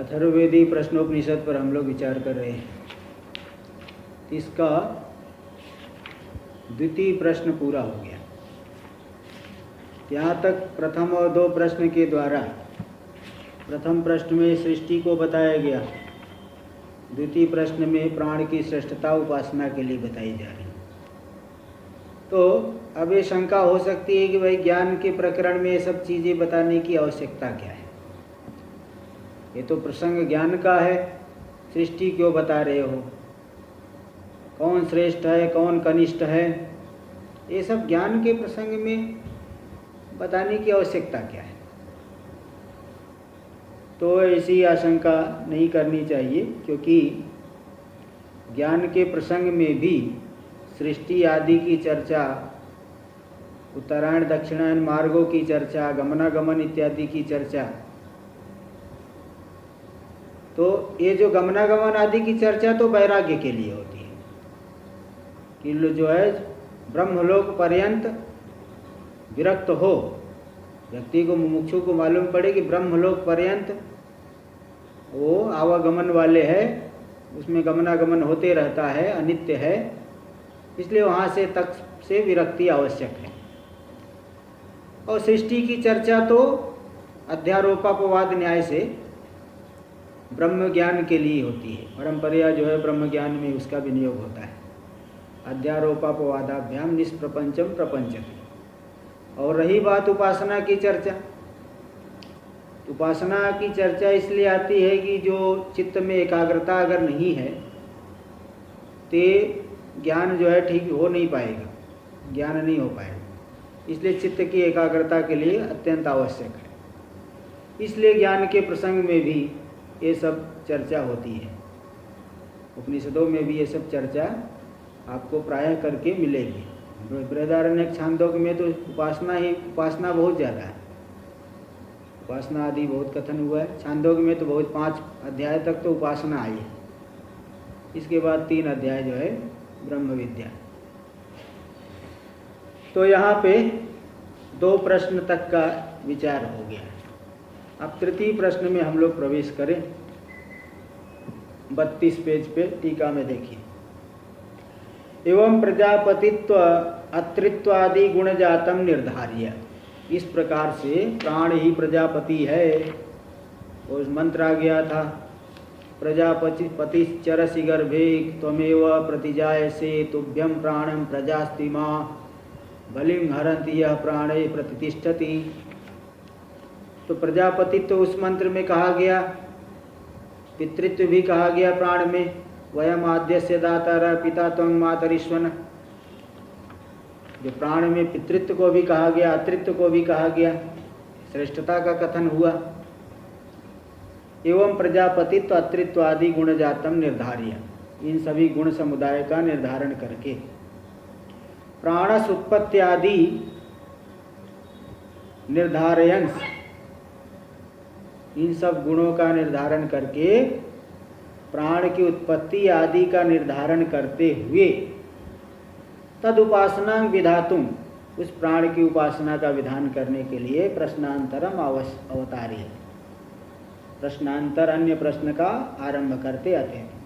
अथर्ववेदी प्रश्नोपनिषद पर हम लोग विचार कर रहे हैं। इसका द्वितीय प्रश्न पूरा हो गया। यहाँ तक प्रथम और दो प्रश्न के द्वारा प्रथम प्रश्न में सृष्टि को बताया गया, द्वितीय प्रश्न में प्राण की श्रेष्ठता उपासना के लिए बताई जा रही है। तो अब ये शंका हो सकती है कि भाई ज्ञान के प्रकरण में ये सब चीज़ें बताने की आवश्यकता क्या है? ये तो प्रसंग ज्ञान का है, सृष्टि क्यों बता रहे हो? कौन श्रेष्ठ है, कौन कनिष्ठ है, ये सब ज्ञान के प्रसंग में बताने की आवश्यकता क्या है? तो ऐसी आशंका नहीं करनी चाहिए, क्योंकि ज्ञान के प्रसंग में भी सृष्टि आदि की चर्चा, उत्तरायण दक्षिणायन मार्गों की चर्चा, गमनागमन इत्यादि की चर्चा, तो ये जो गमनागमन आदि की चर्चा तो वैराग्य के लिए होती है कि जो है ब्रह्मलोक पर्यंत विरक्त हो, व्यक्ति को, मुमुक्षु को मालूम पड़े कि ब्रह्मलोक पर्यंत वो आवागमन वाले है, उसमें गमनागमन होते रहता है, अनित्य है, इसलिए वहाँ से तक से विरक्ति आवश्यक है। और सृष्टि की चर्चा तो अध्यारोपापवाद न्याय से ब्रह्म ज्ञान के लिए होती है। परंपरा जो है ब्रह्म ज्ञान में उसका विनियोग होता है। अध्यारोपापवादाभ्याम निष्प्रपंचम प्रपंचति। और रही बात उपासना की चर्चा, उपासना की चर्चा इसलिए आती है कि जो चित्त में एकाग्रता अगर नहीं है तो ज्ञान जो है ठीक हो नहीं पाएगा, ज्ञान नहीं हो पाएगा। इसलिए चित्त की एकाग्रता के लिए अत्यंत आवश्यक है। इसलिए ज्ञान के प्रसंग में भी ये सब चर्चा होती है। उपनिषदों में भी ये सब चर्चा आपको प्रायः करके मिलेगी। बृहदारण्यक छांदोग्य में तो उपासना बहुत ज़्यादा है, उपासना आदि बहुत कथन हुआ है। छांदोग्य में तो बहुत 5 अध्याय तक तो उपासना आई है, इसके बाद 3 अध्याय जो है ब्रह्म विद्या। तो यहाँ पे 2 प्रश्न तक का विचार हो गया। अब तृतीय प्रश्न में हम लोग प्रवेश करें। 32 पेज पे टीका में देखिए। एवं प्रजापतित्व अत्रित्वादि गुण जातम निर्धार्य। इस प्रकार से प्राण ही प्रजापति है। और मंत्र आ गया था, प्रजापति चरसि गर्भे त्वमेव प्रतिजायसे तुभ्यं प्राणं प्रजास्ति मां बलिं हरन्ति यः प्राणे प्रतिष्ठति। तो प्रजापति तो उस मंत्र में कहा गया, पितृत्व भी कहा गया प्राण में, वयम आद्यस्य दातार पिता त्वं मातरिश्वन। जो प्राण में पितृत्व को भी कहा गया, अतृत्व को भी कहा गया, श्रेष्ठता का कथन हुआ। एवं प्रजापतित्व अतृत्व आदि गुण जातम निर्धार्य। इन सभी गुण समुदाय का निर्धारण करके प्राणस उत्पत्त्यादि निर्धारयंस, इन सब गुणों का निर्धारण करके प्राण की उत्पत्ति आदि का निर्धारण करते हुए तद उपासना विधातुम, उस प्राण की उपासना का विधान करने के लिए प्रश्नांतरम अवतारी, प्रश्नांतर अन्य प्रश्न का आरंभ करते आते हैं।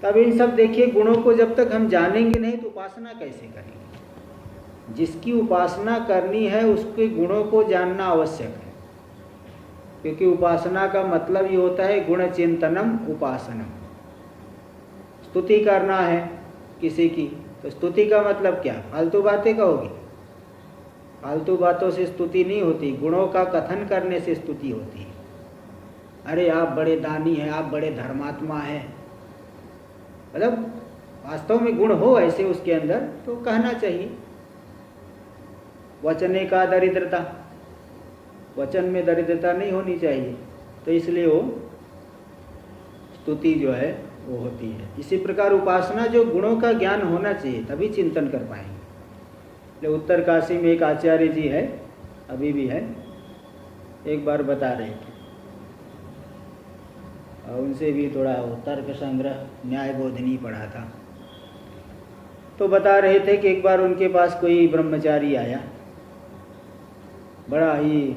तब इन सब देखिए गुणों को जब तक हम जानेंगे नहीं तो उपासना कैसे करेंगे? जिसकी उपासना करनी है उसके गुणों को जानना आवश्यक है, क्योंकि उपासना का मतलब ये होता है गुण चिंतनम उपासनम। स्तुति करना है किसी की, तो स्तुति का मतलब क्या? फालतू बातें कहोगी? फालतू बातों से स्तुति नहीं होती, गुणों का कथन करने से स्तुति होती है। अरे आप बड़े दानी हैं, आप बड़े धर्मात्मा हैं, मतलब वास्तव में गुण हो ऐसे उसके अंदर तो कहना चाहिए। वचने का दरिद्रता, वचन में दरिद्रता नहीं होनी चाहिए, तो इसलिए वो स्तुति जो है वो होती है। इसी प्रकार उपासना जो गुणों का ज्ञान होना चाहिए, तभी चिंतन कर पाएंगे। उत्तर काशी में एक आचार्य जी है, अभी भी है, एक बार बता रहे थे, और उनसे भी थोड़ा तर्क संग्रह न्याय बोधनी पढ़ा था। तो बता रहे थे कि एक बार उनके पास कोई ब्रह्मचारी आया, बड़ा ही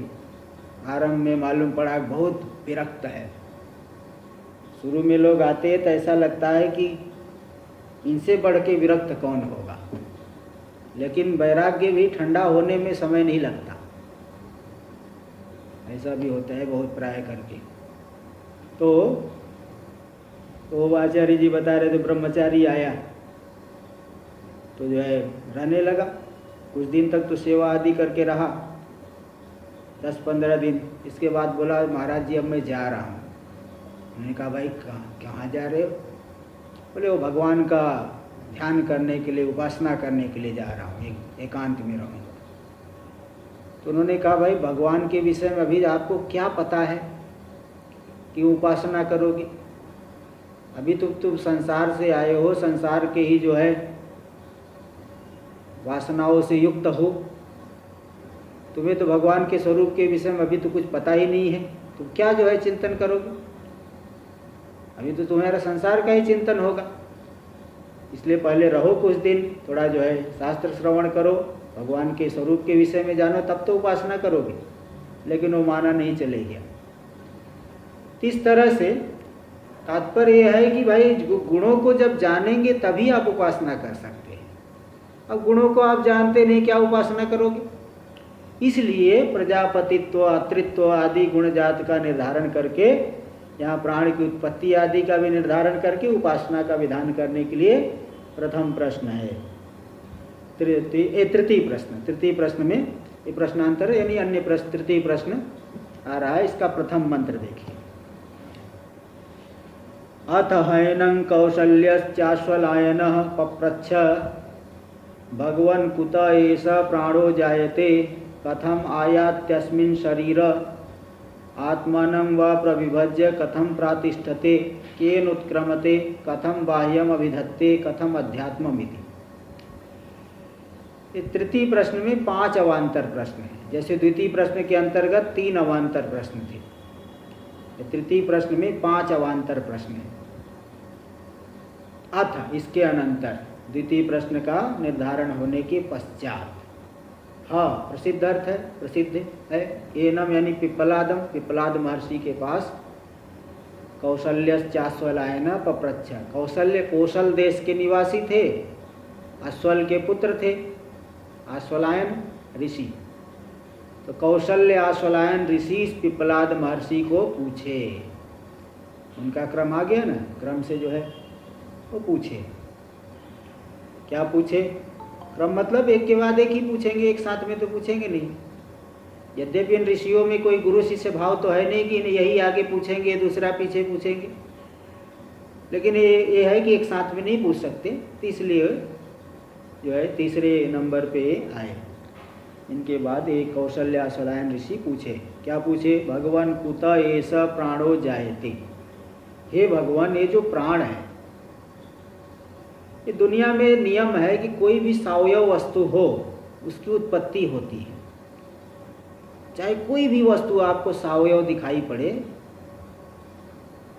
आरंभ में मालूम पड़ा बहुत विरक्त है, शुरू में लोग आते हैं तो ऐसा लगता है कि इनसे बढ़ के विरक्त कौन होगा, लेकिन वैराग्य भी ठंडा होने में समय नहीं लगता। ऐसा भी होता है बहुत प्राय करके। तो आचार्य जी बता रहे थे, ब्रह्मचारी आया तो जो है रहने लगा। कुछ दिन तक तो सेवा आदि करके रहा, 10-15 दिन। इसके बाद बोला, महाराज जी अब मैं जा रहा हूँ। उन्होंने कहा, भाई कहाँ जा रहे हो? बोले, वो भगवान का ध्यान करने के लिए, उपासना करने के लिए जा रहा हूँ, एकांत में रहूँगा। तो उन्होंने कहा, भाई भगवान के विषय में अभी आपको क्या पता है कि उपासना करोगे? अभी तो तुम संसार से आए हो, संसार के ही जो है वासनाओं से युक्त हो। तुम्हें तो भगवान के स्वरूप के विषय में अभी तो कुछ पता ही नहीं है, तुम क्या जो है चिंतन करोगे? अभी तो तुम्हारा संसार का ही चिंतन होगा। इसलिए पहले रहो कुछ दिन, थोड़ा जो है शास्त्र श्रवण करो, भगवान के स्वरूप के विषय में जानो, तब तो उपासना करोगे। लेकिन वो माना नहीं, चले गया। इस तरह से तात्पर्य यह है कि भाई गुणों को जब जानेंगे तभी आप उपासना कर सकते हैं। अब गुणों को आप जानते नहीं, क्या उपासना करोगे? इसलिए प्रजापतित्व, अत्रित्व आदि गुण जात का निर्धारण करके, यहाँ प्राण की उत्पत्ति आदि का भी निर्धारण करके उपासना का विधान करने के लिए प्रथम प्रश्न है। तृतीय प्रश्न में ये प्रश्नांतर यानी अन्य प्रश्न, तृतीय प्रश्न आ रहा है। इसका प्रथम मंत्र देखिए। अथ हैनं कौशल्यश्चाश्वलायनः पप्रच्छ भगवन् कुत एष प्राणो जायते कथम आयात्यस्मिन् शरीर आत्मानं वा प्रविभज्य कथम प्रातिष्ठते केन उत्क्रमते कथम बाह्यम अभिधत्ते कथम अध्यात्ममिति। तृतीय प्रश्न में 5 अवान्तर प्रश्न हैं। जैसे द्वितीय प्रश्न के अंतर्गत 3 अवान्तर प्रश्न थे, तृतीय प्रश्न में 5 अवान्तर प्रश्न हैं। अथ इसके अनंतर द्वितीय प्रश्न का निर्धारण होने के पश्चात, हाँ प्रसिद्ध अर्थ है, प्रसिद्ध है। एनम यानी पिप्पलादम, पिप्पलाद महर्षि के पास कौशल्यश्चाश्वलायन पप्रच्छ। कौशल्य कौशल देश के निवासी थे, अश्वल के पुत्र थे, आश्वलायन ऋषि। तो कौशल्य आश्वलायन ऋषि पिप्पलाद महर्षि को पूछे। उनका क्रम आ गया ना, क्रम से जो है वो पूछे। क्या पूछे? क्रम मतलब एक के बाद एक ही पूछेंगे, एक साथ में तो पूछेंगे नहीं। यद्यपि इन ऋषियों में कोई गुरु शिष्य भाव तो है नहीं कि यही आगे पूछेंगे दूसरा पीछे पूछेंगे, लेकिन ये है कि एक साथ में नहीं पूछ सकते, तो इसलिए जो है तीसरे नंबर पे आए। इनके बाद एक कौशल्याश्वलायन ऋषि पूछे। क्या पूछे? भगवान कुत एष प्राणो जायते। हे भगवान, ये जो प्राण है, ये दुनिया में नियम है कि कोई भी सावयव वस्तु हो उसकी उत्पत्ति होती है। चाहे कोई भी वस्तु आपको सावयव दिखाई पड़े,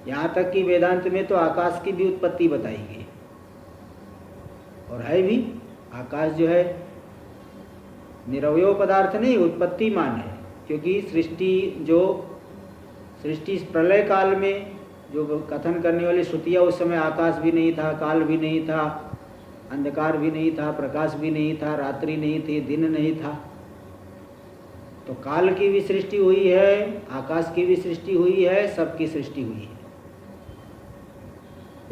यहाँ तक कि वेदांत में तो आकाश की भी उत्पत्ति बताई गई, और है भी। आकाश जो है निरवयव पदार्थ नहीं, उत्पत्तिमान है, क्योंकि सृष्टि प्रलय काल में जो कथन करने वाली श्रुतियाँ, उस समय आकाश भी नहीं था, काल भी नहीं था, अंधकार भी नहीं था, प्रकाश भी नहीं था, रात्रि नहीं थी, दिन नहीं था। तो काल की भी सृष्टि हुई है, आकाश की भी सृष्टि हुई है, सबकी सृष्टि हुई है।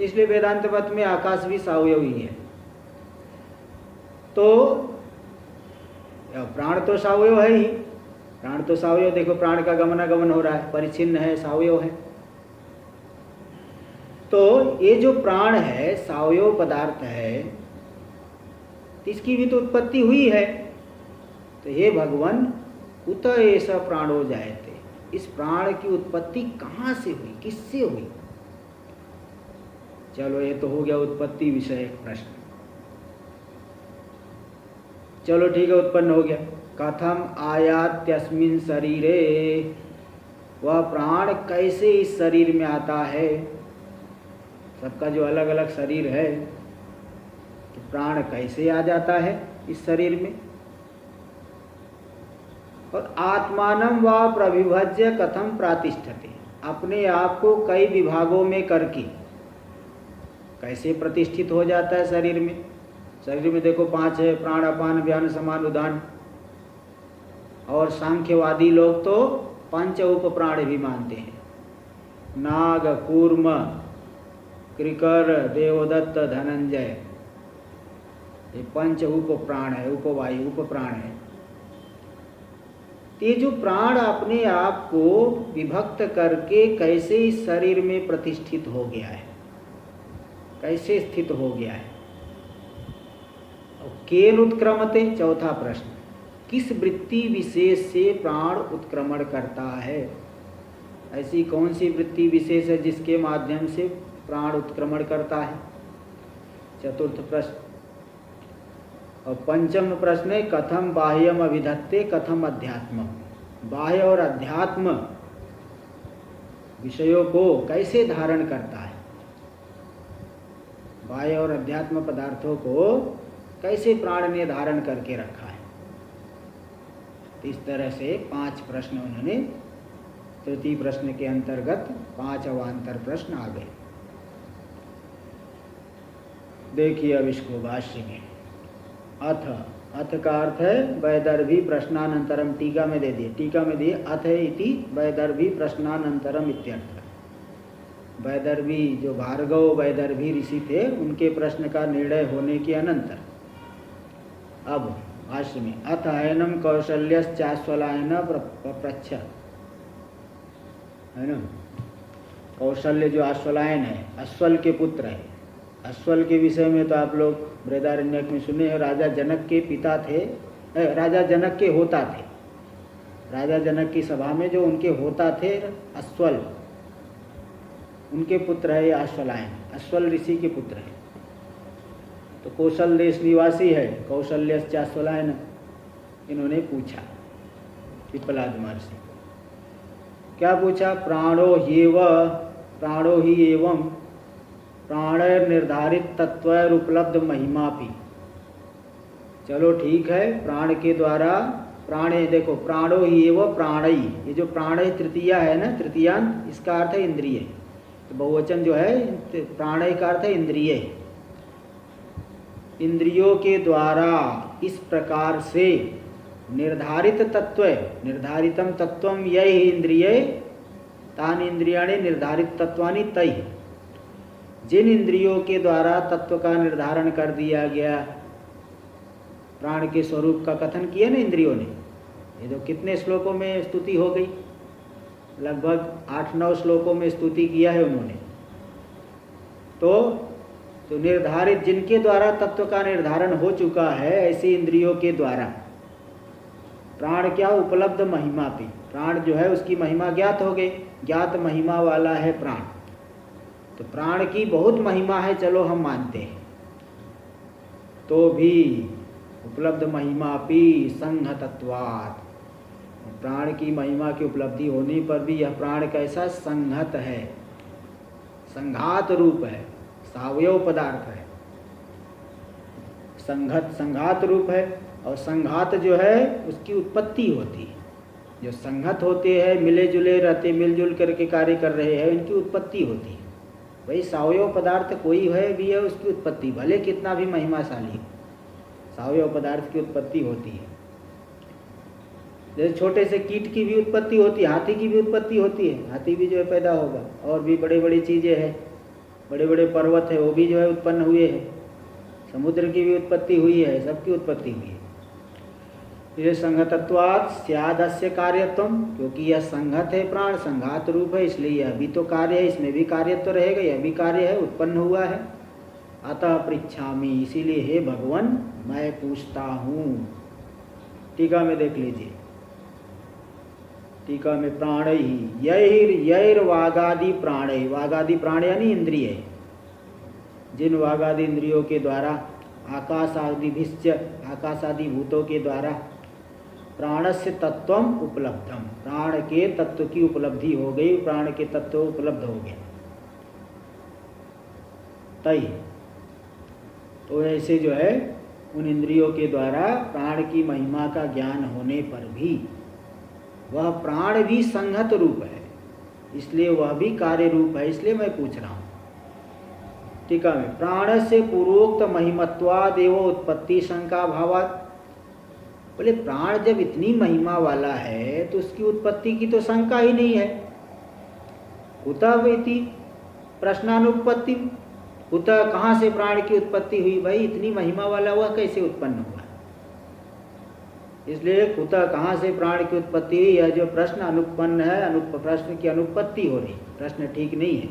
इसलिए वेदांत मत में आकाश भी सावयव ही है। तो प्राण तो सावयव है ही, प्राण तो सावयव, देखो प्राण का गमनागमन हो रहा है, परिच्छिन्न है, सावयव है। तो ये जो प्राण है, सावयव पदार्थ है, इसकी भी तो उत्पत्ति हुई है। तो हे भगवान, कुत एष प्राणो जायते, इस प्राण की उत्पत्ति कहाँ से हुई, किससे हुई? चलो ये तो हो गया उत्पत्ति विषय प्रश्न। चलो ठीक है, उत्पन्न हो गया। कथम आयात्यस्मिन् शरीरे, वह प्राण कैसे इस शरीर में आता है? सबका जो अलग अलग शरीर है, तो प्राण कैसे आ जाता है इस शरीर में? और आत्मानं वा प्रविभज्य कथम प्रातिष्ठते, अपने आप को कई विभागों में करके कैसे प्रतिष्ठित हो जाता है शरीर में। शरीर में देखो 5 है, प्राण अपान व्यान समान उदान। और सांख्यवादी लोग तो 5 उप प्राण भी मानते हैं, नाग कूर्म कृकर देवदत्त धनंजय, ये 5 उप प्राण है, उपवायु उप प्राण है। ये जो प्राण अपने आप को विभक्त करके कैसे इस शरीर में प्रतिष्ठित हो गया है, कैसे स्थित हो गया है। केन उत्क्रमते, चौथा प्रश्न, किस वृत्ति विशेष से प्राण उत्क्रमण करता है। ऐसी कौन सी वृत्ति विशेष है जिसके माध्यम से प्राण उत्क्रमण करता है। चतुर्थ प्रश्न। और पंचम प्रश्न है, कथम बाह्यम अभिधत्ते कथम अध्यात्म। बाह्य और अध्यात्म विषयों को कैसे धारण करता है, बाह्य और अध्यात्म पदार्थों को कैसे प्राण ने धारण करके रखा है। तो इस तरह से 5 प्रश्न उन्होंने, तृतीय प्रश्न के अंतर्गत 5 अवान्तर प्रश्न आ गए। देखिए अब इसको भाष्य में, अथ का अर्थ है वैदर्भी प्रश्नानंतरम, टीका में दे दिए, टीका में दिए अथ इति वैदर्भी प्रश्नानंतरम इत्यर्थ। वैदर्भी जो भार्गव वैदर्भी ऋषि थे उनके प्रश्न का निर्णय होने के अनंतर अब भाष्य में, अथ हैनम कौशल्यश्चाश्वलायन पप्रच्छ, है ना। कौशल्य जो अश्वलायन है, अश्वल के पुत्र है। अश्वल के विषय में तो आप लोग बृहदारण्यक में सुने हैं, राजा जनक के पिता थे, राजा जनक के होता थे। राजा जनक की सभा में जो उनके होता थे अश्वल, उनके पुत्र है अश्वलायन, अश्वल ऋषि के पुत्र है। तो कौशल देश निवासी है कौशल्यश्चाश्वलायन। इन्होंने पूछा पिप्पलाद महर्षि, क्या पूछा, प्राणो ही एवं प्राण निर्धारित तत्व उपलब्ध महिमा भी। चलो ठीक है, प्राण के द्वारा, प्राण देखो, प्राणो ही एवं प्राणई, ये जो प्राण तृतीया है ना, तृतीयांत, इसका अर्थ है इंद्रिय। तो बहुवचन जो है प्राणय का अर्थ है इंद्रिय। इंद्रियों के द्वारा इस प्रकार से निर्धारित तत्व, निर्धारितम तत्वम यही इंद्रिय, तान इंद्रियाणि निर्धारित तत्वानि तई। जिन इंद्रियों के द्वारा तत्व का निर्धारण कर दिया गया, प्राण के स्वरूप का कथन किया ना इंद्रियों ने। ये तो कितने श्लोकों में स्तुति हो गई, लगभग 8-9 श्लोकों में स्तुति किया है उन्होंने। तो निर्धारित, जिनके द्वारा तत्व का निर्धारण हो चुका है, ऐसी इंद्रियों के द्वारा प्राण क्या उपलब्ध महिमा भी, प्राण जो है उसकी महिमा ज्ञात हो गई, ज्ञात महिमा वाला है प्राण। तो प्राण की बहुत महिमा है, चलो हम मानते हैं, तो भी उपलब्ध महिमा भी संहतत्वात्, प्राण की महिमा की उपलब्धि होने पर भी यह प्राण कैसा संहत है, संघात रूप है, सावयव पदार्थ है, संघात रूप है। और संघात जो है उसकी उत्पत्ति होती है। जो संघत होते हैं, मिले जुले रहते, मिलजुल करके कार्य कर रहे हैं, इनकी उत्पत्ति होती है। वही सावयव पदार्थ कोई है भी है, उसकी उत्पत्ति भले कितना भी महिमाशाली हो, सावयव पदार्थ की उत्पत्ति होती है। जैसे छोटे से कीट की भी उत्पत्ति होती है, हाथी की भी उत्पत्ति होती है, हाथी भी जो है पैदा होगा। और भी बड़े बड़ी चीज़ें हैं, बड़े बड़े पर्वत है, वो भी जो है उत्पन्न हुए हैं। समुद्र की भी उत्पत्ति हुई है, सबकी उत्पत्ति हुई है। ये संघतत्वात् स्यादस्य कार्यत्वम, क्योंकि यह संघत है, प्राण संघात रूप है, इसलिए यह भी तो कार्य है, इसमें भी कार्यत्व रहेगा, यह भी कार्य है, उत्पन्न हुआ है। अतः पृच्छामि, इसीलिए हे भगवान मैं पूछता हूँ। टीका में देख लीजिए, टीका में प्राण ही यैर वागादि प्राण, वागादि प्राण यानी इंद्रिय, जिन वागादि इंद्रियों के द्वारा आकाशादिभिश्च, आकाशादि भूतों के द्वारा प्राणस्य तत्वम उपलब्धम, प्राण के तत्व की उपलब्धि हो गई, प्राण के तत्व उपलब्ध हो गया। तई, तो ऐसे जो है उन इंद्रियों के द्वारा प्राण की महिमा का ज्ञान होने पर भी वह प्राण भी संहत रूप है, इसलिए वह भी कार्य रूप है, इसलिए मैं पूछ रहा हूँ। टीका में प्राण से पूर्वोक्त महिमत्वादेव उत्पत्ति शंका भावात्, बोले प्राण जब इतनी महिमा वाला है तो उसकी उत्पत्ति की तो शंका ही नहीं है। कुतः इति प्रश्नानुपत्ति, कुतः कहाँ से प्राण की उत्पत्ति हुई, भाई इतनी महिमा वाला हुआ कैसे उत्पन्न हुआ। इसलिए कुतः कहाँ से प्राण की उत्पत्ति हुई, यह जो प्रश्न अनुपन्न है, प्रश्न की अनुपत्ति हो रही, प्रश्न ठीक नहीं है।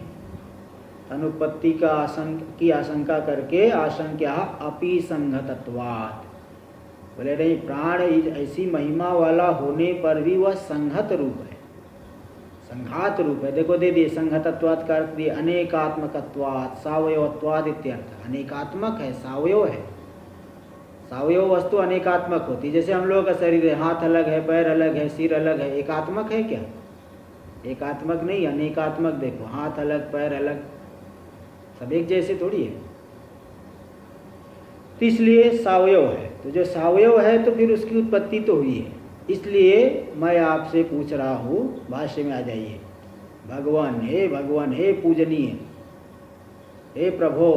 अनुपत्ति की आशंका करके आशंका अपि संघतत्वात्, बोले नहीं प्राण ऐसी महिमा वाला होने पर भी वह संघत रूप है, संघात रूप है। देखो दे दिए संघतत्वात् का अर्थ दिए अनेकात्मकत्वात् सावयवत्वात् इत्यर्थ। अनेकात्मक है, सावयव है, सावयव वस्तु अनेकात्मक होती। जैसे हम लोगों का शरीर है, हाथ अलग है, पैर अलग है, सिर अलग है, एकात्मक है क्या? एकात्मक नहीं, अनेकात्मक। देखो हाथ अलग, पैर अलग, सब एक जैसे थोड़ी है। तो इसलिए सावयव है, तो जो सावयव है तो फिर उसकी उत्पत्ति तो हुई है। इसलिए मैं आपसे पूछ रहा हूँ, भाष्य में आ जाइए। भगवान, हे पूजनीय, हे प्रभो,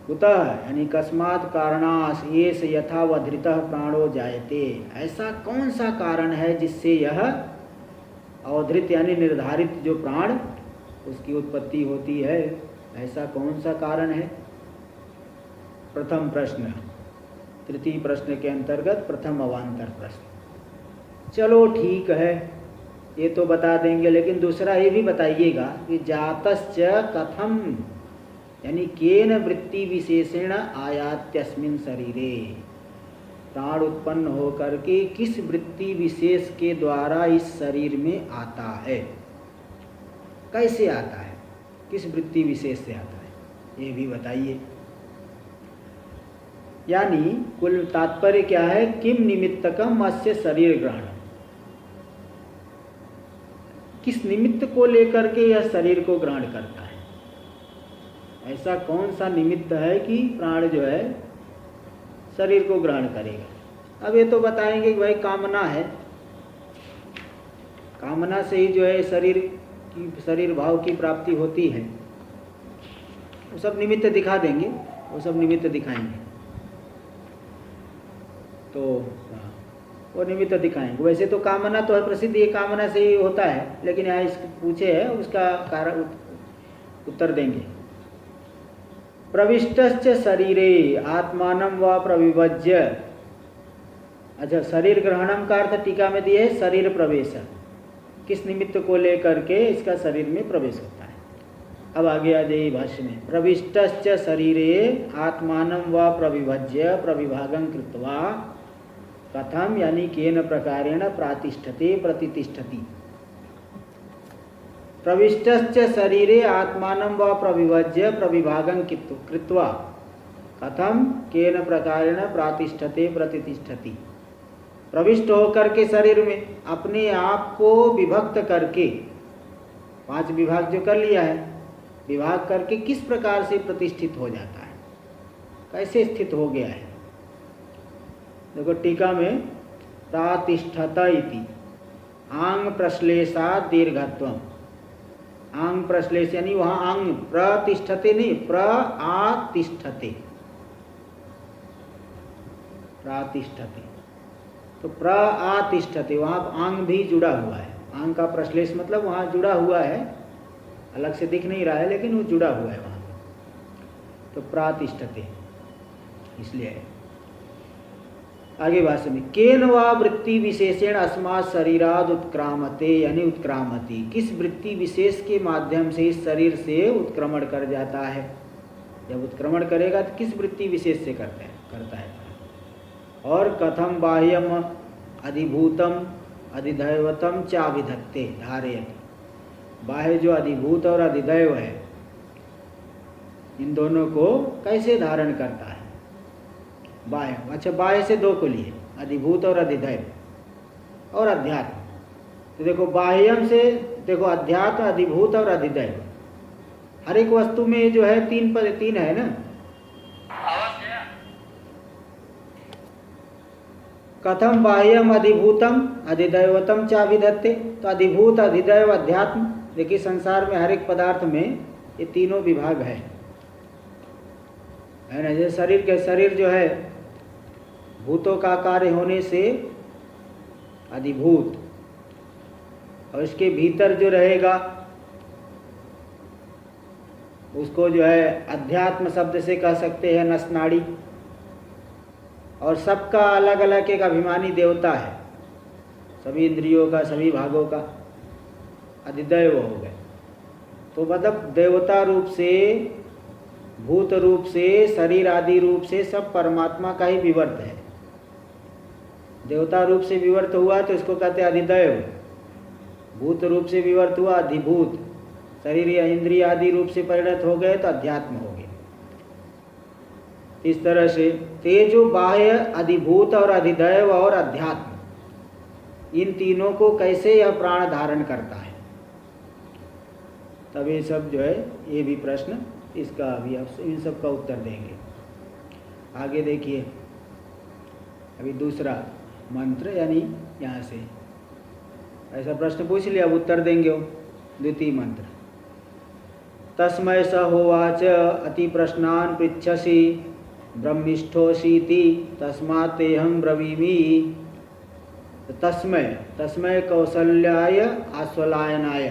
कुतः यानी कस्मात् कारणात् येष यथावधृतः प्राणो जायते, ऐसा कौन सा कारण है जिससे यह अवधृत यानी निर्धारित जो प्राण उसकी उत्पत्ति होती है, ऐसा कौन सा कारण है? प्रथम प्रश्न, तृतीय प्रश्न के अंतर्गत प्रथम अवान्तर प्रश्न। चलो ठीक है, ये तो बता देंगे, लेकिन दूसरा ये भी बताइएगा कि जातश्च कथम यानी केन वृत्ति विशेषेण आयात्यस्मिन् शरीरे, प्राण उत्पन्न होकर के किस वृत्ति विशेष के द्वारा इस शरीर में आता है, कैसे आता है, किस वृत्ति विशेष से आता है, ये भी बताइए। यानी कुल तात्पर्य क्या है, किम निमित्तकम अस्य शरीर ग्रहण, किस निमित्त को लेकर के यह शरीर को ग्रहण करता है, ऐसा कौन सा निमित्त है कि प्राण जो है शरीर को ग्रहण करेगा। अब ये तो बताएंगे कि भाई कामना है, कामना से ही जो है शरीर भाव की प्राप्ति होती है। वो सब निमित्त दिखा देंगे, वो सब निमित्त दिखाएंगे, तो वो निमित्त दिखाएंगे। वैसे तो कामना तो है प्रसिद्ध, ये कामना से ही होता है, लेकिन यहाँ इस पूछे है उसका कारण उत्तर देंगे। प्रविष्टश्च शरीरे आत्मानं वा प्रविभज्य, अच्छा शरीर ग्रहणम का अर्थ टीका में दिए शरीर प्रवेश, किस निमित्त को लेकर के इसका शरीर में प्रवेश होता है। अब आगे आ जाइए भाष्य में, प्रविष्टश्च शरीरे आत्मानं वा प्रविभज्य प्रविभागं कृत्वा कथम यानी केन प्रकारेण प्रातिष्ठते प्रतिष्ठति। प्रविष्टश्च शरीरे आत्मानं वा प्रविभज्य प्रविभागं कृत्वा कथम केन प्रकारेण प्रातिष्ठते प्रतिष्ठति। प्रविष्ट होकर के शरीर में अपने आप को विभक्त करके, 5 विभाग जो कर लिया है, विभाग करके किस प्रकार से प्रतिष्ठित हो जाता है, कैसे स्थित हो गया है। देखो टीका में प्रातिष्ठत इति आंग प्रश्लेषात् दीर्घत्वम, आंग प्रश्लेष यानी वहाँ आंग प्रतिष्ठते नहीं, प्रातिष्ठते, प्रातिष्ठते, तो प्रातिष्ठते वहाँ आंग भी जुड़ा हुआ है। आंग का प्रश्लेष मतलब वहाँ जुड़ा हुआ है, अलग से दिख नहीं रहा है लेकिन वो जुड़ा हुआ है वहाँ, तो प्रातिष्ठते इसलिए। आगे भाष्य में केन वा वृत्ति विशेषेण अस्मात् शरीराद उत्क्रामते यानी उत्क्रामति, किस वृत्ति विशेष के माध्यम से इस शरीर से उत्क्रमण कर जाता है। जब उत्क्रमण करेगा तो किस वृत्ति विशेष से करता है। और कथम बाह्यम अधिभूतम अधिदैवतम चाभिधत्ते धारयति, बाह्य जो अधिभूत और अधिदैव है इन दोनों को कैसे धारण करता है। बाह्य, अच्छा बाह्य से 2 को लिए, अधिभूत और अधिदैव और अध्यात्म। तो देखो बाह्यम से देखो अध्यात्म, अधिभूत और अधिदैव, हर एक वस्तु में जो है 3 है ना। कथम बाह्यम अधिभूतम अधिदैवतम चा विधत्ते। तो अधिभूत, अधिदैव, अध्यात्म, देखिए संसार में हर एक पदार्थ में ये तीनों विभाग है ना। जैसे शरीर के, शरीर जो है भूतों का कार्य होने से अधिभूत, और इसके भीतर जो रहेगा उसको जो है अध्यात्म शब्द से कह सकते हैं, नस नाड़ी। और सबका अलग अलग एक अभिमानी देवता है, सभी इंद्रियों का, सभी भागों का अधिदैव हो गए। तो मतलब देवता रूप से, भूत रूप से, शरीर आदि रूप से सब परमात्मा का ही विवर्त है। देवता रूप से विवर्त हुआ तो इसको कहते हैं अधिदैव, भूत रूप से विवर्त हुआ अधिभूत, शरीर या इंद्रिय आदि रूप से परिणत हो गए तो अध्यात्म हो गए। इस तरह से तेजो बाह्य, अधिभूत और अधिदैव और अध्यात्म, इन तीनों को कैसे यह प्राण धारण करता है, तब ये सब जो है, ये भी प्रश्न, इसका अभी आप इन सब का उत्तर देंगे। आगे देखिए, अभी दूसरा मंत्र, यानी यहाँ से ऐसा प्रश्न पूछ लिया, अब उत्तर देंगे वो। द्वितीय मंत्र, तस्मै स होवाच अति प्रश्नान् पृच्छसि ब्रह्मिष्ठोऽसीति तस्मात् तेऽहं ब्रवीमि। तस्मै, तस्मै कौसल्याय आश्वलायनाय,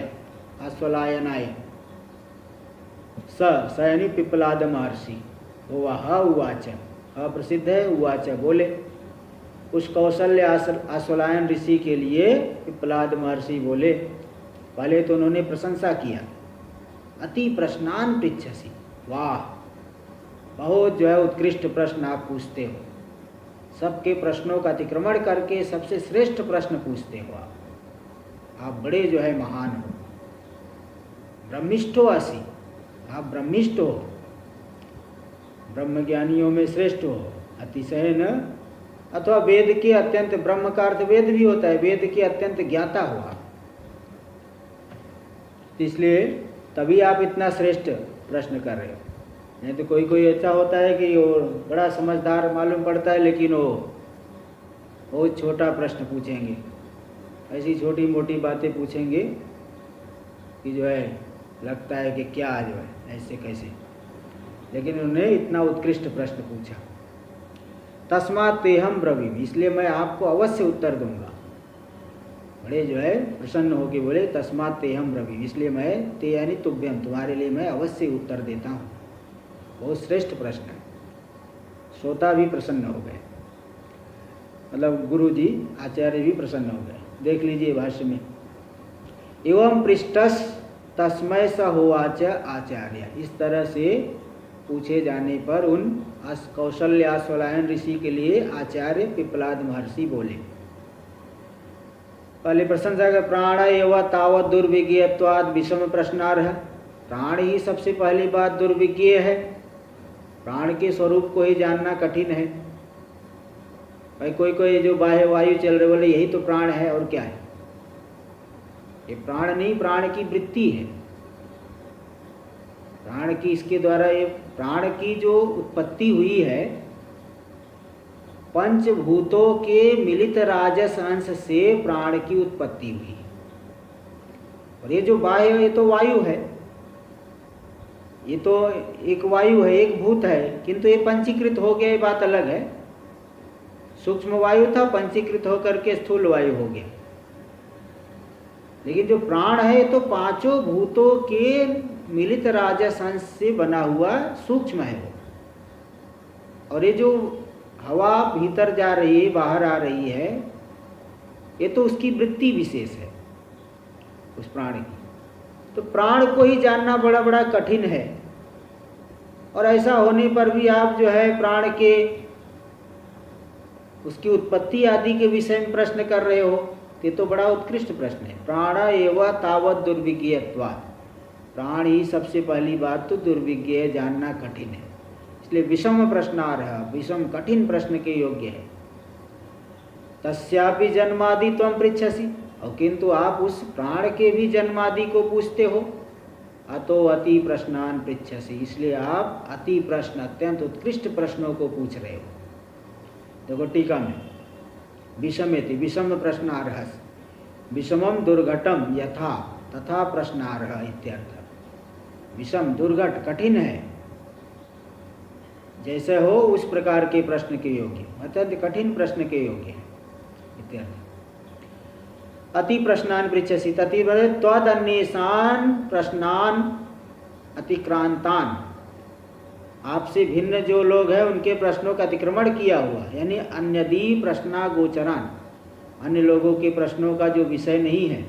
आश्वलायनाय, स यानी पिप्पलाद महर्षि, होवा उवाच, प्रसिद्ध है, उवाच बोले, उस कौशल्य आश्वलायन ऋषि के लिए पिप्पलाद महर्षि बोले। पहले तो उन्होंने प्रशंसा किया, अति प्रश्नान पृच्छसि, वाह, बहुत जो है उत्कृष्ट प्रश्न आप पूछते हो, सबके प्रश्नों का अतिक्रमण करके सबसे श्रेष्ठ प्रश्न पूछते हो आप बड़े जो है महान हो। ब्रह्मिष्ठो असि, आप ब्रह्मिष्ठ हो, ब्रह्मज्ञानियों में श्रेष्ठ हो, अतिशय न, अथवा वेद के अत्यंत, ब्रह्म का अर्थ वेद भी होता है, वेद के अत्यंत ज्ञाता हुआ, इसलिए तभी आप इतना श्रेष्ठ प्रश्न कर रहे हो। नहीं तो कोई कोई ऐसा होता है कि वो बड़ा समझदार मालूम पड़ता है, लेकिन वो बहुत छोटा प्रश्न पूछेंगे, ऐसी छोटी मोटी बातें पूछेंगे कि जो है लगता है कि क्या जो है ऐसे कैसे, लेकिन उन्होंने इतना उत्कृष्ट प्रश्न पूछा। तस्मात् तेहम ब्रवीमि, इसलिए मैं आपको अवश्य उत्तर दूंगा। बड़े जो है प्रसन्न होके बोले, तस्मात् तेहम ब्रवीमि, इसलिए मैं, ते यानी तुभ्यम, तुम्हारे लिए मैं अवश्य उत्तर देता हूँ। बहुत श्रेष्ठ प्रश्न है, श्रोता भी प्रसन्न हो गए, मतलब गुरु जी आचार्य भी प्रसन्न हो गए। देख लीजिए भाष्य में, एवं पृष्ठस् तस्मै स होवाच आचार्य, इस तरह से पूछे जाने पर उन कौशल्य आश्वलायन ऋषि के लिए आचार्य पिप्पलाद महर्षि बोले। पहले प्रशंसा का, प्राण एवं तावत दुर्विज्ञत्वाद विषम प्रश्नार्ह, प्राण ही सबसे पहली बात दुर्विज्ञ है, प्राण के स्वरूप को ही जानना कठिन है। भाई कोई कोई जो बाह्य वायु चल रहे, बोले यही तो प्राण है, और क्या है? ये प्राण नहीं, प्राण की वृत्ति है, प्राण की, इसके द्वारा ये प्राण की जो उत्पत्ति हुई है, पंचभूतों के मिलित राजस अंश से प्राण की उत्पत्ति हुई। और ये जो बाह्य, ये तो वायु है, ये तो एक वायु है, एक भूत है, किंतु ये पंचीकृत हो गया, ये बात अलग है। सूक्ष्म वायु था, पंचीकृत होकर के स्थूल वायु हो गया। लेकिन जो प्राण है, ये तो पांचों भूतों के मिलित राजस अंश से बना हुआ सूक्ष्म है वो। और ये जो हवा भीतर जा रही है, बाहर आ रही है, ये तो उसकी वृत्ति विशेष है उस प्राण की। तो प्राण को ही जानना बड़ा बड़ा कठिन है, और ऐसा होने पर भी आप जो है प्राण के, उसकी उत्पत्ति आदि के विषय में प्रश्न कर रहे हो, ये तो बड़ा उत्कृष्ट प्रश्न है। प्राण एवं तावत दुर्विज्ञत्वात्, प्राण ही सबसे पहली बात तो दुर्विज्ञ है, जानना कठिन है, इसलिए विषम प्रश्नार्ह, विषम कठिन प्रश्न के योग्य है। तस्यापि जन्मादि त्वं पृच्छसि, और किंतु आप उस प्राण के भी जन्मादि को पूछते हो। अतो अति प्रश्नान पृच्छसि, इसलिए आप अति प्रश्न, अत्यंत उत्कृष्ट प्रश्नों को पूछ रहे हो। देखो टीका में, विषमेति विषम प्रश्नार्हस्, विषमम दुर्घटम यथा तथा प्रश्नार्ह इत्यर्थ। विषम दुर्घट कठिन है, जैसे हो उस प्रकार के प्रश्न के योग्य, अत्यंत कठिन प्रश्न के योग्य है इत्यर्थ। अति प्रश्नान पृच्छसि तति त्वदन्येषान् प्रश्नान अतिक्रांतान, आपसे भिन्न जो लोग हैं उनके प्रश्नों का अतिक्रमण किया हुआ, यानी अन्यदि प्रश्नागोचरान, अन्य लोगों के प्रश्नों का जो विषय नहीं है,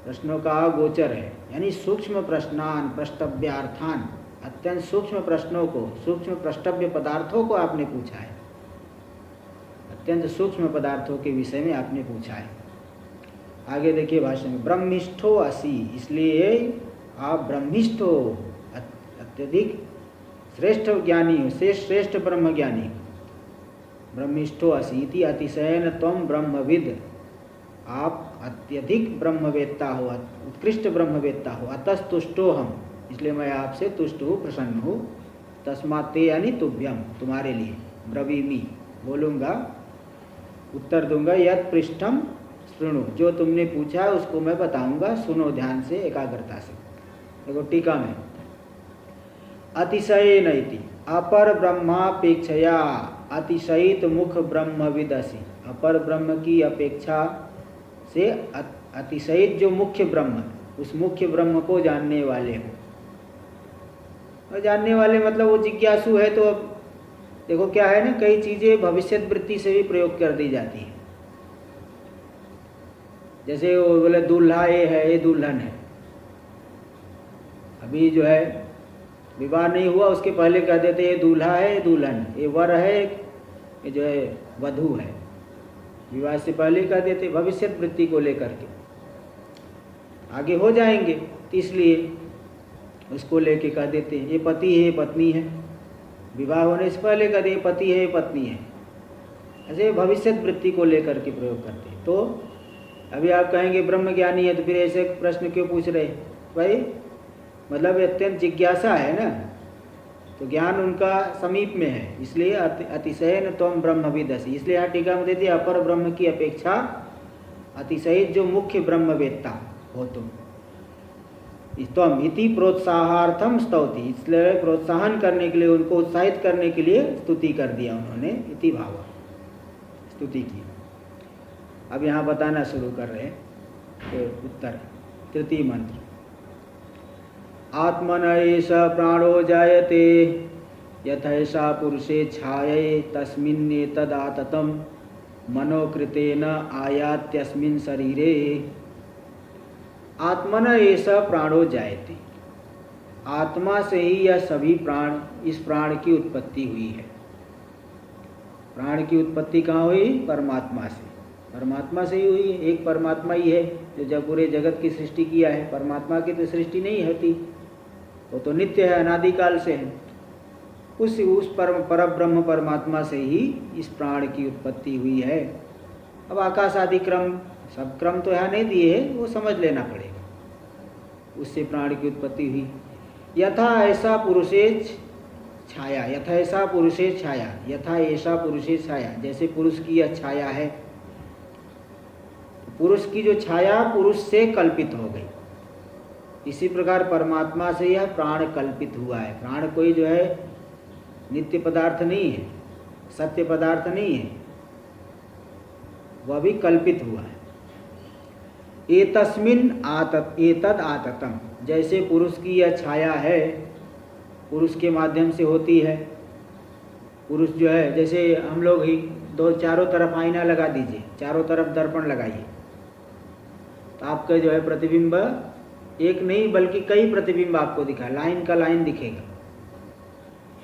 प्रश्नों का गोचर है, यानी सूक्ष्म प्रश्नान प्रष्टव्यार्थान, अत्यंत सूक्ष्म प्रश्नों को, सूक्ष्म प्रष्टव्य पदार्थों को आपने पूछा है, अत्यंत सूक्ष्म पदार्थों के विषय में आपने पूछा है। आगे देखिए भाषण में, ब्रह्मिष्ठो असि, इसलिए आप ब्रह्मिष्ठ हो, अत्यधिक श्रेष्ठ ज्ञानी हो, से श्रेष्ठ ब्रह्म ज्ञानी, ब्रह्मिष्ठो असि इति अतिशयन त्वं ब्रह्मविद, आप अत्यधिक ब्रह्मवेत्ता हो, उत्कृष्ट ब्रह्मवेत्ता हो। अतस्तुष्टो हम, इसलिए मैं आपसे तुष्ट हूँ, प्रसन्न हूँ। तस्मात् ते यानी तुभ्यम, तुम्हारे लिए, ब्रवीमि बोलूँगा, उत्तर दूंगा, यत् पृष्ठम शृणु, जो तुमने पूछा है उसको मैं बताऊंगा, सुनो ध्यान से, एकाग्रता से। देखो टीका में, अतिशयेन इति अपर ब्रह्मापेक्षया अतिशयित मुख ब्रह्मविदसि, अपर ब्रह्म की अपेक्षा से अतिशयित जो मुख्य ब्रह्म, उस मुख्य ब्रह्म को जानने वाले हो। और जानने वाले मतलब वो जिज्ञासु है। तो अब देखो क्या है ना, कई चीज़ें भविष्यत वृत्ति से भी प्रयोग कर दी जाती है। जैसे वो बोले दूल्हा ये है, ये दुल्हन है, अभी जो है विवाह नहीं हुआ उसके पहले कह देते ये दूल्हा है, ये दुल्हन, ये वर है, ये जो है वधू है, विवाह से पहले कह देते, भविष्यत वृत्ति को लेकर के। आगे हो जाएंगे तो इसलिए उसको लेके कह देते ये पति है, ये पत्नी है, विवाह होने से पहले कह दे ये पति है, ये पत्नी है, ऐसे भविष्यत वृत्ति को लेकर के प्रयोग करते। तो अभी आप कहेंगे ब्रह्म ज्ञानी है तो फिर ऐसे प्रश्न क्यों पूछ रहे भाई, मतलब अत्यंत जिज्ञासा है ना, तो ज्ञान उनका समीप में है, इसलिए अतिशयन त्वं ब्रह्मविदसि, इसलिए यहाँ टीका में देती अपर ब्रह्म की अपेक्षा अतिशयित जो मुख्य ब्रह्मवेत्ता हो तुम। त्वम इति प्रोत्साहार्थम स्तौति, इसलिए प्रोत्साहन करने के लिए, उनको उत्साहित करने के लिए स्तुति कर दिया उन्होंने, इति भाव, स्तुति की। अब यहाँ बताना शुरू कर रहे हैं तो उत्तर, तृतीय मंत्र, आत्मन एष प्राणो जायते यथैषा पुरुषे छाये तस्मिन्नेतदाततं मनोकृतेन आयात्यस्मिन् शरीरे। आत्मन एष प्राणो जायते, आत्मा से ही यह सभी प्राण, इस प्राण की उत्पत्ति हुई है। प्राण की उत्पत्ति कहाँ हुई? परमात्मा से, परमात्मा से ही हुई है। एक परमात्मा ही है जो जब पूरे जगत की सृष्टि किया है। परमात्मा की तो सृष्टि नहीं होती, वो तो नित्य है, अनादिकाल से है। उस पर ब्रह्म परमात्मा से ही इस प्राण की उत्पत्ति हुई है। अब आकाश आदि क्रम, सब क्रम तो यहाँ नहीं दिए है, वो समझ लेना पड़ेगा। उससे प्राण की उत्पत्ति हुई। यथा ऐसा पुरुषे छाया, यथा ऐसा पुरुषे छाया, यथा ऐसा पुरुषे छाया, जैसे पुरुष की यह छाया है, पुरुष की जो छाया पुरुष से कल्पित हो गई, इसी प्रकार परमात्मा से यह प्राण कल्पित हुआ है। प्राण कोई जो है नित्य पदार्थ नहीं है, सत्य पदार्थ नहीं है, वह भी कल्पित हुआ है। एतस्मिन् एतद आततम, जैसे पुरुष की यह छाया है, पुरुष के माध्यम से होती है। पुरुष जो है, जैसे हम लोग ही दो चारों तरफ आईना लगा दीजिए, चारों तरफ दर्पण लगाइए, तो आपका जो है प्रतिबिंब एक नहीं बल्कि कई प्रतिबिंब आपको दिखा, लाइन का लाइन दिखेगा।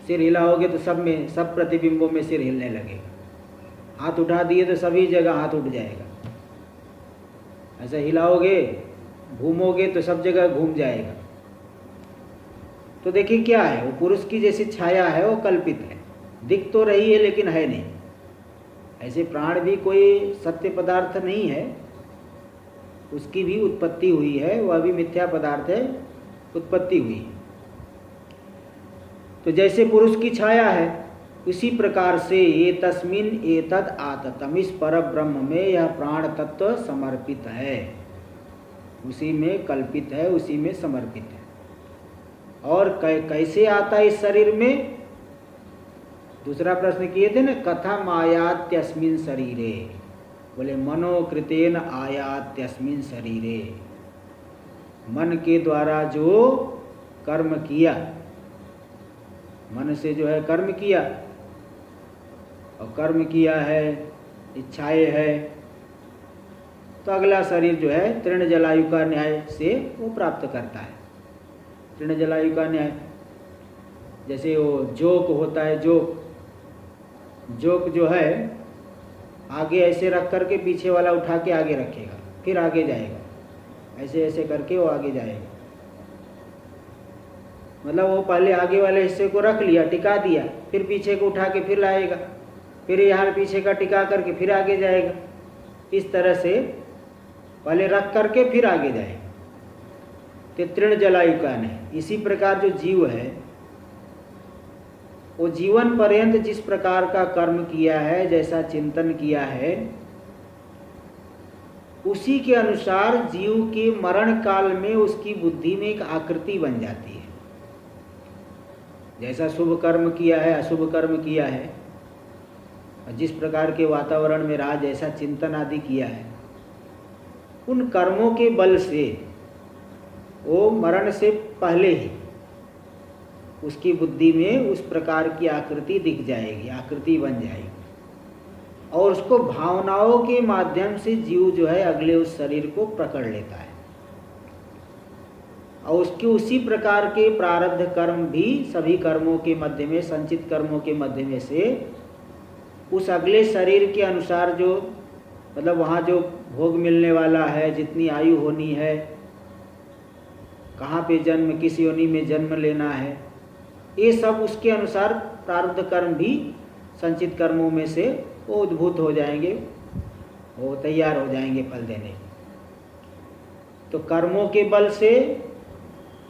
सिर हिलाओगे तो सब में, सब प्रतिबिंबों में सिर हिलने लगेगा। हाथ उठा दिए तो सभी जगह हाथ उठ जाएगा। ऐसा हिलाओगे, घूमोगे तो सब जगह घूम जाएगा। तो देखिए क्या है, वो पुरुष की जैसी छाया है वो कल्पित है, दिख तो रही है लेकिन है नहीं। ऐसे प्राण भी कोई सत्य पदार्थ नहीं है, उसकी भी उत्पत्ति हुई है, वह भी मिथ्या पदार्थ है, उत्पत्ति हुई। तो जैसे पुरुष की छाया है, उसी प्रकार से ये तस्मिन एतद आततम, इस पर ब्रह्म में यह प्राण तत्व समर्पित है, उसी में कल्पित है, उसी में समर्पित है। और कैसे आता है इस शरीर में? दूसरा प्रश्न किए थे ना, कथम आयात्यस्मिन शरीरे, बोले मनोकृतेन आयात्यस्मिन शरीरे, मन के द्वारा जो कर्म किया, मन से जो है कर्म किया, और कर्म किया है, इच्छाएं है, तो अगला शरीर जो है तृण जलायु का न्याय से वो प्राप्त करता है। तृण जलायु का न्याय, जैसे वो जोक होता है, जोक जो है आगे ऐसे रख करके पीछे वाला उठा के आगे रखेगा, फिर आगे जाएगा, ऐसे ऐसे करके वो आगे जाएगा। मतलब वो पहले आगे वाले हिस्से को रख लिया, टिका दिया, फिर पीछे को उठा के फिर लाएगा, फिर यहाँ पीछे का टिका करके फिर आगे जाएगा। इस तरह से पहले रख करके फिर आगे जाएगा, तो तृण जलायु का नहीं। इसी प्रकार जो जीव है वो जीवन पर्यंत जिस प्रकार का कर्म किया है, जैसा चिंतन किया है, उसी के अनुसार जीव के मरण काल में उसकी बुद्धि में एक आकृति बन जाती है। जैसा शुभ कर्म किया है, अशुभ कर्म किया है, जिस प्रकार के वातावरण में रहा, जैसा चिंतन आदि किया है, उन कर्मों के बल से वो मरण से पहले ही उसकी बुद्धि में उस प्रकार की आकृति दिख जाएगी, आकृति बन जाएगी, और उसको भावनाओं के माध्यम से जीव जो है अगले उस शरीर को पकड़ लेता है। और उसके उसी प्रकार के प्रारब्ध कर्म भी सभी कर्मों के मध्य में, संचित कर्मों के मध्य में से उस अगले शरीर के अनुसार जो, मतलब वहाँ जो भोग मिलने वाला है, जितनी आयु होनी है, कहाँ पे जन्म, किस योनि में जन्म लेना है, ये सब उसके अनुसार प्रारब्ध कर्म भी संचित कर्मों में से वो उद्भूत हो जाएंगे, वो तैयार हो जाएंगे फल देने। तो कर्मों के बल से,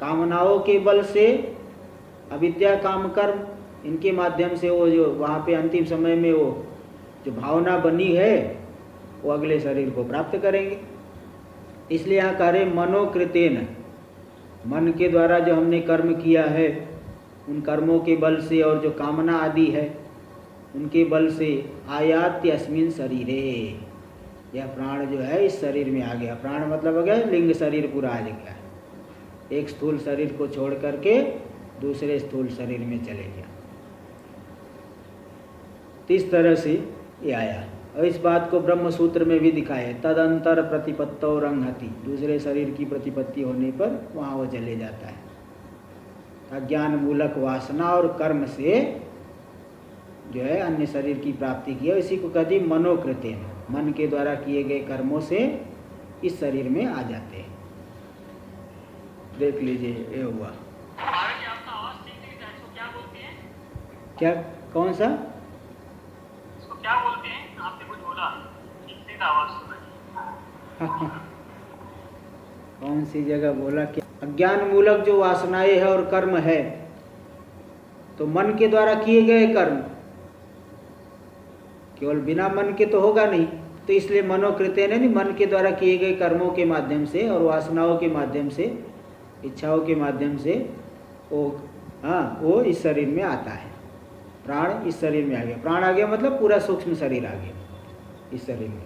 कामनाओं के बल से, अविद्या काम कर्म, इनके माध्यम से वो जो वहाँ पे अंतिम समय में वो जो भावना बनी है वो अगले शरीर को प्राप्त करेंगे। इसलिए यहाँ कह रहे मनोकृतेन, मन के द्वारा जो हमने कर्म किया है, उन कर्मों के बल से और जो कामना आदि है उनके बल से आयात्य अस्मिन शरीरे, यह प्राण जो है इस शरीर में आ गया। प्राण मतलब हो गया लिंग शरीर पूरा आ गया, एक स्थूल शरीर को छोड़ करके दूसरे स्थूल शरीर में चले गया। तो इस तरह से ये आया, और इस बात को ब्रह्म सूत्र में भी दिखाया है, तदंतर प्रतिपत्तो रंगहति, दूसरे शरीर की प्रतिपत्ति होने पर वहाँ वो चले जाता है। अज्ञान मूलक वासना और कर्म से जो है अन्य शरीर की प्राप्ति की है, इसी को कहते हैं मनोकृतेन, मन के द्वारा किए गए कर्मों से इस शरीर में आ जाते हैं। देख लीजिए ये हुआ। क्या, कौन सा, इसको क्या बोलते हैं? आपने कुछ बोला, कितनी आवाज सुनाई। कौन सी जगह बोला कि अज्ञान मूलक जो वासनाएं है और कर्म है, तो मन के द्वारा किए गए कर्म, केवल बिना मन के तो होगा नहीं, तो इसलिए मनोकृतेन नहीं, मन के द्वारा किए गए कर्मों के माध्यम से और वासनाओं के माध्यम से, इच्छाओं के माध्यम से वो इस शरीर में आता है। प्राण इस शरीर में आ गया, प्राण आ गया मतलब पूरा सूक्ष्म शरीर आ गया इस शरीर में।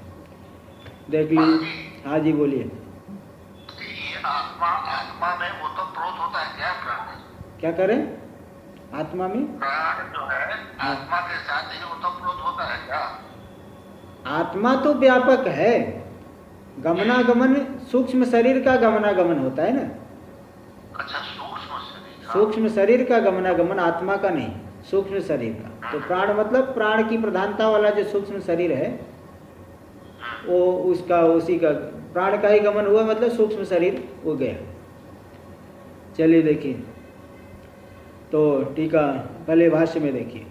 देख लीजिए। हाँ जी बोलिए। आत्मा में वो तो प्रोत होता है क्या प्राण? क्या करें? आत्मा में प्राण जो है आत्मा के साथ ही वो तो प्रोत होता है क्या? आत्मा तो व्यापक है, गमनागमन सूक्ष्म शरीर का गमनागमन होता है ना। अच्छा, सूक्ष्म शरीर, सूक्ष्म शरीर का गमनागमन, आत्मा का नहीं, सूक्ष्म शरीर का। तो प्राण मतलब प्राण की प्रधानता वाला जो सूक्ष्म शरीर है वो उसका, उसी का प्राण का ही गमन हुआ, मतलब सूक्ष्म शरीर हो गया। चलिए देखिए, तो टीका पहले भाष्य में देखिए,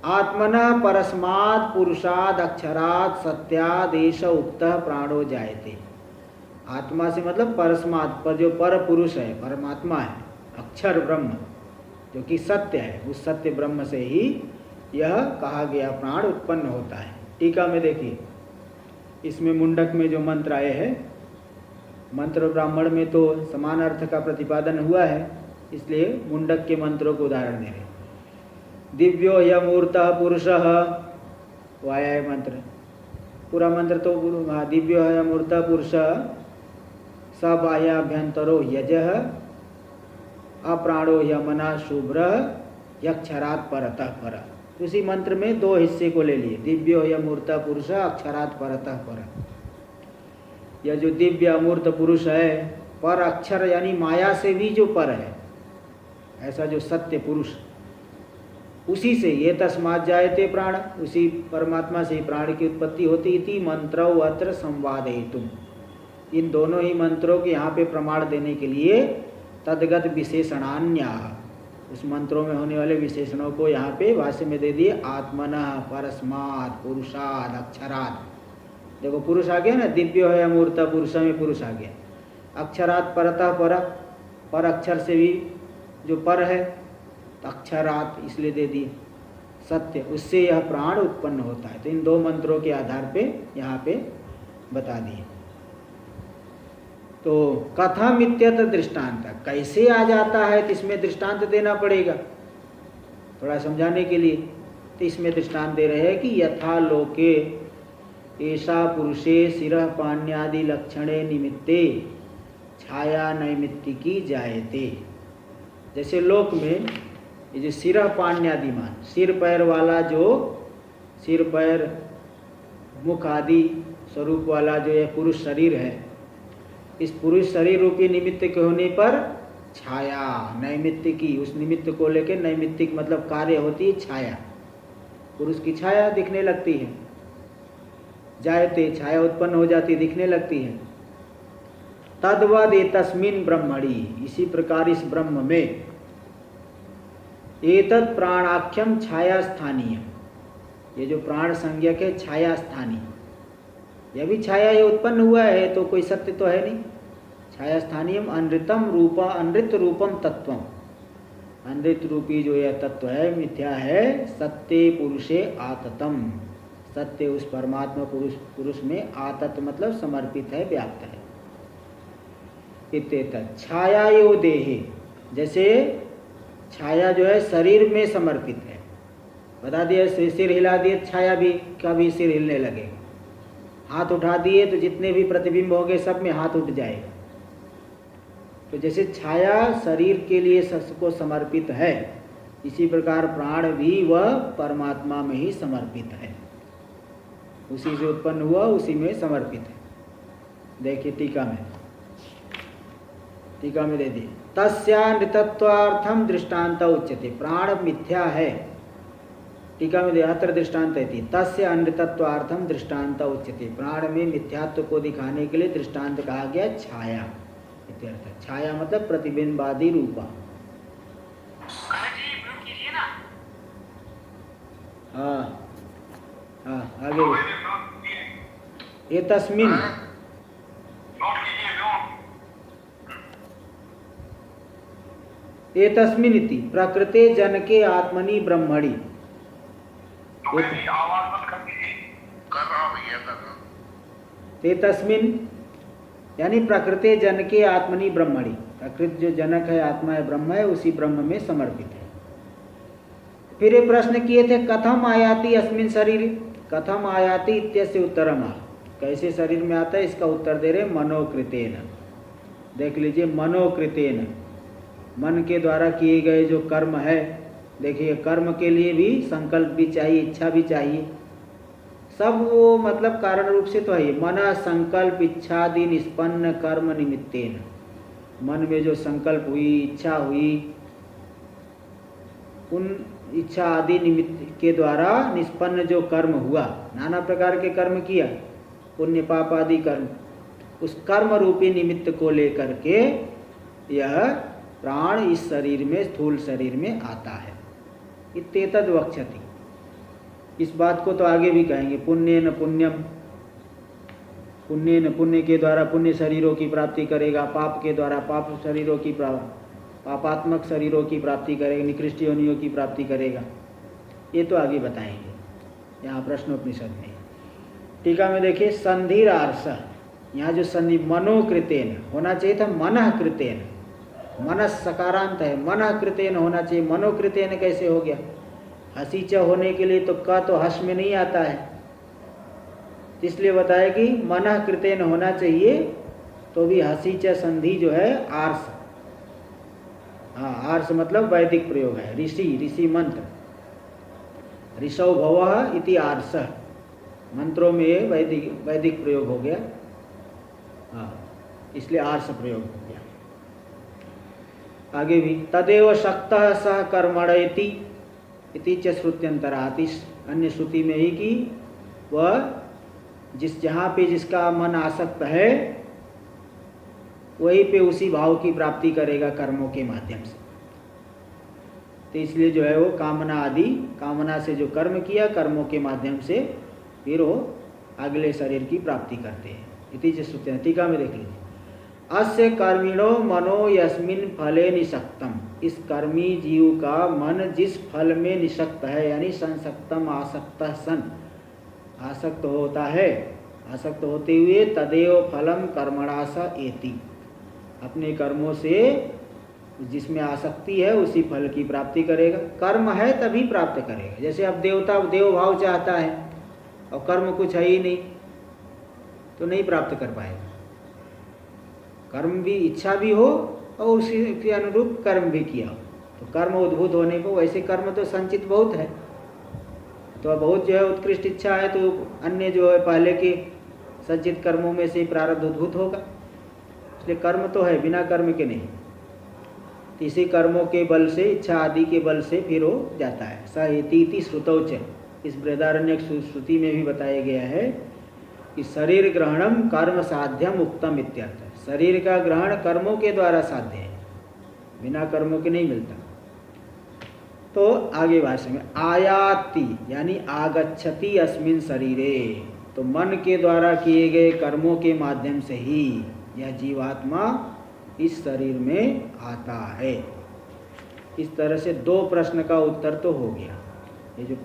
आत्मना परस्मात् पुरुषाद अक्षरात् सत्यादेश उक्तः प्राणो जायते। आत्मा से मतलब परस्मात्, पर जो पर पुरुष है, परमात्मा है, अक्षर ब्रह्म जो कि सत्य है, उस सत्य ब्रह्म से ही यह कहा गया प्राण उत्पन्न होता है। टीका में देखिए, इसमें मुंडक में जो मंत्र आए हैं, मंत्र ब्राह्मण में तो समान अर्थ का प्रतिपादन हुआ है, इसलिए मुंडक के मंत्रों को उदाहरण दे रहे। दिव्यो यमूर्तः पुरुषः, वो आया है मंत्र, पूरा मंत्र तो दिव्यो यमूर्तः पुरुषः स बाह्याभ्यंतरो यजः अप्राणो यमना शुभ्रः यक्षरात् परतः पर। उसी मंत्र में दो हिस्से को ले लिए, दिव्यो यमूर्तः पुरुषः अक्षरात् परतः पर। यह जो दिव्य अमूर्त पुरुष है, पर अक्षर यानी माया से भी जो पर है, ऐसा जो सत्य पुरुष, उसी से ये तस्मात् जायते प्राण, उसी परमात्मा से प्राण की उत्पत्ति होती। इति मंत्रौ अत्र संवादयितुम्, इन दोनों ही मंत्रों के यहाँ पे प्रमाण देने के लिए तद्गत विशेषणान्याः, उस मंत्रों में होने वाले विशेषणों को यहाँ पे भाष्य में दे दिए। आत्मनः परस्मात् पुरुषात् अक्षरात्, देखो पुरुष आ गया ना, दिव्यो है अमूर्त पुरुष में पुरुष आ गया। अक्षरात् परतः पर अक्षर से भी जो पर है, अक्षरात् इसलिए दे दिए सत्य, उससे यह प्राण उत्पन्न होता है। तो इन दो मंत्रों के आधार पे यहाँ पे बता दिए। तो कथम इत्यत्र दृष्टांत, कैसे आ जाता है तो इसमें दृष्टांत देना पड़ेगा थोड़ा समझाने के लिए। तो इसमें दृष्टांत दे रहे हैं कि यथा लोके ऐसा पुरुषे शिरः पाण्यादि लक्षणे निमित्ते छाया नैमित्तिकी जायते। जैसे लोक में ये जो शिरः पाण्यादिमान, सिर पैर वाला, जो सिर पैर मुख आदि स्वरूप वाला जो यह पुरुष शरीर है, इस पुरुष शरीर रूपी निमित्त के होने पर छाया नैमित्तिकी, उस निमित्त को लेकर नैमित्तिक मतलब कार्य होती है छाया, पुरुष की छाया दिखने लगती है। जायते, छाया उत्पन्न हो जाती, दिखने लगती है। तद्वद एतस्मिन् ब्रह्मणि, इसी प्रकार इस ब्रह्म में एतत् प्राणाख्यम छाया स्थानीय, ये जो प्राण संज्ञक है छाया स्थानीय, यह भी छाया ही उत्पन्न हुआ है, तो कोई सत्य तो है नहीं। छाया स्थानीयम अनृतम रूपा, अनृत रूपम तत्वम, अनृत रूपी जो यह तत्व है मिथ्या है। सत्य पुरुषे आततम, सत्य उस परमात्मा पुरुष में आतत मतलब समर्पित है, व्याप्त है। इत्येतत् छाया यो देहे, जैसे छाया जो है शरीर में समर्पित है। बता दिया, सिर हिला दिए छाया भी कभी सिर हिलने लगेगा, हाथ उठा दिए तो जितने भी प्रतिबिंब होंगे सब में हाथ उठ जाएगा। तो जैसे छाया शरीर के लिए सबको समर्पित है, इसी प्रकार प्राण भी वह परमात्मा में ही समर्पित है, उसी से उत्पन्न हुआ, उसी में समर्पित है। देखिए टीका में दे दिए, तस्यानृतत्वार्थम दृष्टांत उच्यते, प्राण मिथ्या है। टीका में अत्र दृष्टांत है, तस्य अनृतत्वार्थम दृष्टांत उच्यते, प्राण में मिथ्यात्व को दिखाने के लिए दृष्टांत कहा गया छाया इत्यर्थ। छाया मतलब प्रतिबिंबादि रूपा। हाँ आगे ये तस्मिन, एतस्मिन् इति प्रकृते जनके आत्मनि ब्रह्मणि, तस्मिन् यानी प्रकृते जनके आत्मनि ब्रह्मणि, प्रकृति जो जनक है, आत्मा है, ब्रह्म है, उसी ब्रह्म में समर्पित है। फिर ये प्रश्न किए थे, कथम आयाति अस्मिन् शरीर, कथम आयाति इत्यस्य उत्तरम, कैसे शरीर में आता है, इसका उत्तर दे रहे मनोकृतेन। देख लीजिए, मनोकृतेन, मन के द्वारा किए गए जो कर्म है। देखिए कर्म के लिए भी संकल्प भी चाहिए, इच्छा भी चाहिए, सब वो मतलब कारण रूप से तो है। मन संकल्प इच्छादि निष्पन्न कर्म निमित्तेन, मन में जो संकल्प हुई, इच्छा हुई, उन इच्छा आदि निमित्त के द्वारा निष्पन्न जो कर्म हुआ, नाना प्रकार के कर्म किया, पुण्य पाप आदि कर्म, उस कर्म रूपी निमित्त को लेकर के यह प्राण इस शरीर में, स्थूल शरीर में आता है। इत्येतद् वक्ष्यति, इस बात को तो आगे भी कहेंगे। पुण्येन पुण्यम, पुण्येन पुण्य के द्वारा पुण्य शरीरों की प्राप्ति करेगा, पाप के द्वारा पाप शरीरों की पापात्मक शरीरों की प्राप्ति करेगा, निकृष्ट योनियों की प्राप्ति करेगा। ये तो आगे बताएंगे यहाँ प्रश्नोपनिषद में। टीका में देखिए संधिरार्ष, यहाँ जो संधि मनोकृतेन होना चाहिए था, मनः कृतेन, मनस सकारांत है, मनः कृतेन होना चाहिए, मनोकृतेन कैसे हो गया? हसीच होने के लिए तो क तो हस में नहीं आता है, इसलिए बताया कि मनः कृतेन होना चाहिए, तो भी हसीच संधि जो है आर्ष। हाँ, आर्ष मतलब वैदिक प्रयोग है, ऋषि, ऋषि मंत्र, ऋषौ भवः इति आर्ष, मंत्रों में वैदिक प्रयोग हो गया। हाँ, इसलिए आर्ष प्रयोग हो गया। आगे भी तदेव शक्तः सह कर्मणेति इति च श्रुत्यंतरात्, अन्य श्रुति में ही कि वह जहाँ पे जिसका मन आसक्त है वहीं पे उसी भाव की प्राप्ति करेगा कर्मों के माध्यम से। तो इसलिए जो है वो कामना से जो कर्म किया, कर्मों के माध्यम से फिर वो अगले शरीर की प्राप्ति करते हैं। इति च श्रुत्यं, टीका में देख लीजिए, अस्य कर्मिणो मनो यस्मिन् फले निषक्तम, इस कर्मी जीव का मन जिस फल में निषक्त है, यानी संसक्तम आसक्त सन, आसक्त होता है, आसक्त होते हुए तदेव फलम कर्मणास एति, अपने कर्मों से जिसमें आसक्ति है उसी फल की प्राप्ति करेगा। कर्म है तभी प्राप्त करेगा। जैसे अब देवता देव भाव चाहता है और कर्म कुछ है ही नहीं तो नहीं प्राप्त कर पाएगा। कर्म भी, इच्छा भी हो और उसी के अनुरूप कर्म भी किया हो, तो कर्म उद्भूत होने को, वैसे कर्म तो संचित बहुत है, तो बहुत जो है उत्कृष्ट इच्छा है तो अन्य जो है पहले के संचित कर्मों में से प्रारब्ध उद्भूत होगा। इसलिए कर्म तो है, बिना कर्म के नहीं। इसी कर्मों के बल से, इच्छा आदि के बल से फिर हो जाता है। स इति श्रुतौ च, इस बृहदारण्यक श्रुति में भी बताया गया है कि शरीर ग्रहणम कर्म साध्यम उक्तम इत्यर्थ, शरीर का ग्रहण कर्मों के द्वारा साध्य है, बिना कर्मों के नहीं मिलता। तो आगे भाषा में आयाति यानी आगच्छति अस्मिन् शरीरे, तो मन के द्वारा किए गए कर्मों के माध्यम से ही यह जीवात्मा इस शरीर में आता है। इस तरह से दो प्रश्न का उत्तर तो हो गया। ये जो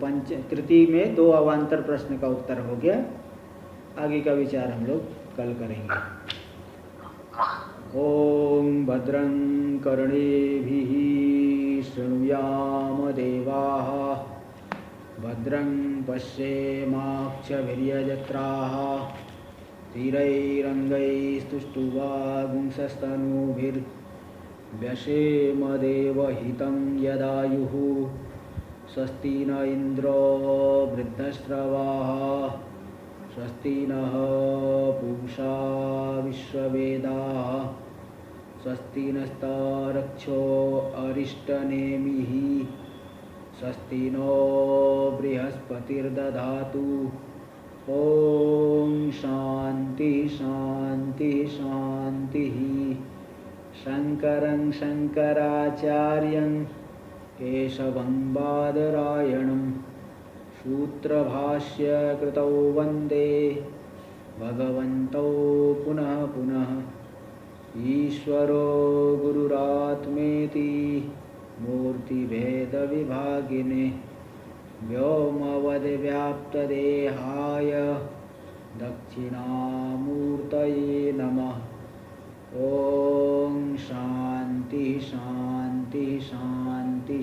तृतीय में दो अवान्तर प्रश्न का उत्तर हो गया। आगे का विचार हम लोग कल करेंगे। ओम भद्रं कर्णेभिः शृणुयाम देवाः, भद्रं पश्येमाक्षभिर्यजत्राः, स्थिरैरङ्गैस्तुष्टुवागुंसस्तनूभिर्व्यसेम देवहितं यदायुः, स्वस्ति न इन्द्रो वृद्धश्रवाः, स्वस्ति नः पूषा विश्ववेदाः, स्वस्ति नस्तारक्षो अरिष्टनेमिः, स्वस्ति नो बृहस्पतिर्दधातु। ओम शांति शांति शांति। शंकरं शंकराचार्यं केशवं बादरायणं सूत्रभाष्य कृतौ वंदे भगवन्तौ पुनः पुनः। ईश्वरो गुरुरात्मेति मूर्तिभेदविभागिने व्योमवद्व्याप्तदेहाय दक्षिणामूर्तये नमः। ओम शांति शांति शांति।